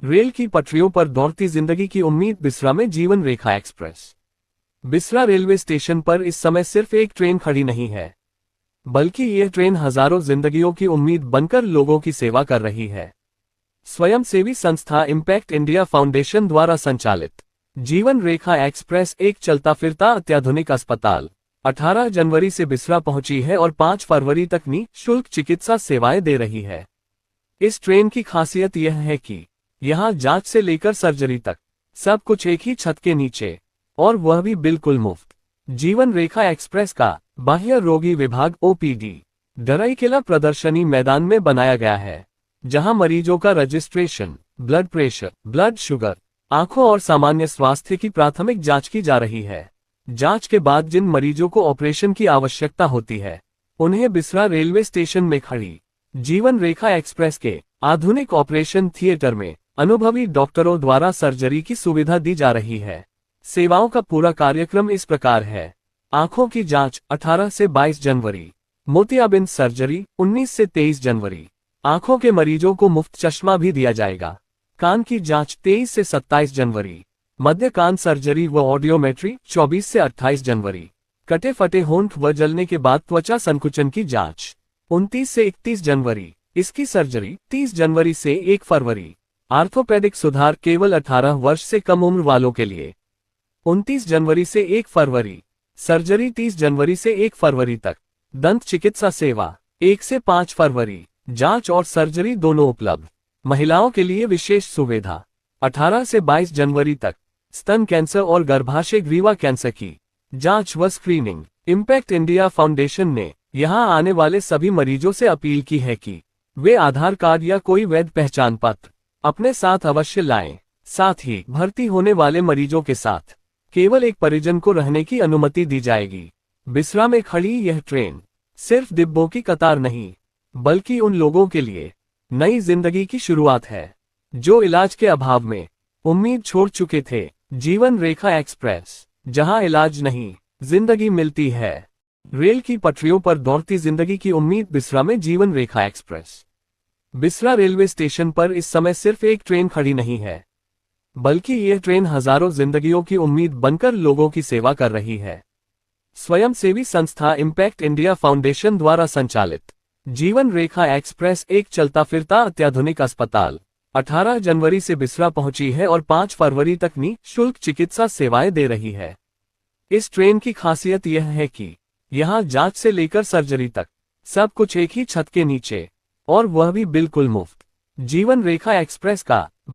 Rail की पटरियों पर दौड़ती जिंदगी की उम्मीद बिसरा में जीवन रेखा एक्सप्रेस। बिसरा रेलवे स्टेशन पर इस समय सिर्फ एक ट्रेन खड़ी नहीं है, बल्कि यह ट्रेन हजारों जिंदगियों की उम्मीद बनकर लोगों की सेवा कर रही है। स्वयंसेवी संस्था इम्पैक्ट इंडिया फाउंडेशन द्वारा संचालित जीवन रेखा एक्सप्रेस एक चलता फिरता अत्याधुनिक अस्पताल 18 जनवरी से बिसरा पहुंची है और 5 फरवरी तक निःशुल्क चिकित्सा सेवाएं दे रही है। इस ट्रेन की खासियत यह है कि यहां जांच से लेकर सर्जरी तक सब कुछ एक ही छत के नीचे, और वह भी बिल्कुल मुफ्त। जीवन रेखा एक्सप्रेस का बाह्य रोगी विभाग ओपीडी डराईकेला प्रदर्शनी मैदान में बनाया गया है, जहां मरीजों का registration, blood pressure, blood sugar, आंखों और सामान्य स्वास्थ्य की प्राथमिक जांच की जा रही है। जांच के बाद जिन मरीजों को ऑपरेशन की आवश्यकता होती है, उन्हें बिसरा रेलवे स्टेशन में खड़ी जीवन रेखा एक्सप्रेस के आधुनिक ऑपरेशन थिएटर में अनुभवी डॉक्टरों द्वारा सर्जरी की सुविधा दी जा रही है। सेवाओं का पूरा कार्यक्रम इस प्रकार है। आंखों की जांच 18 से 22 जनवरी, मोतियाबिंद सर्जरी 19 से 23 जनवरी। आंखों के मरीजों को मुफ्त चश्मा भी दिया जाएगा। कान की जांच 23 से 27 जनवरी, मध्य कान सर्जरी व ऑडियोमेट्री 24 से 28 जनवरी। कटे फटे होंठ व जलने के बाद त्वचा संकुचन की जांच 29 से 31 जनवरी। इसकी सर्जरी 30 जनवरी से 1 फरवरी। आर्थोपेडिक सुधार केवल 18 वर्ष से कम उम्र वालों के लिए 29 जनवरी से 1 फरवरी। सर्जरी 30 जनवरी से 1 फरवरी तक। दंत चिकित्सा सेवा 1 से 5 फरवरी। जांच और सर्जरी दोनों उपलब्ध। महिलाओं के लिए विशेष सुविधा 18 से 22 जनवरी तक। स्तन कैंसर और गर्भाशय ग्रीवा कैंसर की जांच व स्क्रीनिंग। इम्पैक्ट इंडिया फाउंडेशन ने यहां आने वाले सभी मरीजों से अपील की है कि वे आधार कार्ड या कोई वैध पहचान पत्र अपने साथ अवश्य लाएं। साथ ही भर्ती होने वाले मरीजों के साथ केवल एक परिजन को रहने की अनुमति दी जाएगी। बिसरा में खड़ी यह ट्रेन सिर्फ डिब्बों की कतार नहीं, बल्कि उन लोगों के लिए नई जिंदगी की शुरुआत है, जो इलाज के अभाव में उम्मीद छोड़ चुके थे। जीवन रेखा एक्सप्रेस, जहां इलाज नहीं, जिंदगी मिलती है। रेल की पटरियों पर दौड़ती जिंदगी की उम्मीद बिसरा में जीवन रेखा एक्सप्रेस। बिसरा रेलवे स्टेशन पर इस समय सिर्फ एक ट्रेन खड़ी नहीं है, बल्कि यह ट्रेन हजारों जिंदगियों की उम्मीद बनकर लोगों की सेवा कर रही है। स्वयंसेवी संस्था इम्पैक्ट इंडिया फाउंडेशन द्वारा संचालित जीवन रेखा एक्सप्रेस एक चलता फिरता अत्याधुनिक अस्पताल 18 जनवरी से बिसरा पहुंची है और 5 फरवरी तक निःशुल्क चिकित्सा सेवाएं दे रही है। इस ट्रेन की खासियत यह है कि यहां जांच से लेकर सर्जरी तक सब कुछ एक ही छत के नीचे, और वह भी बिल्कुल मुफ्त। जीवन रेखा एक्सप्रेस का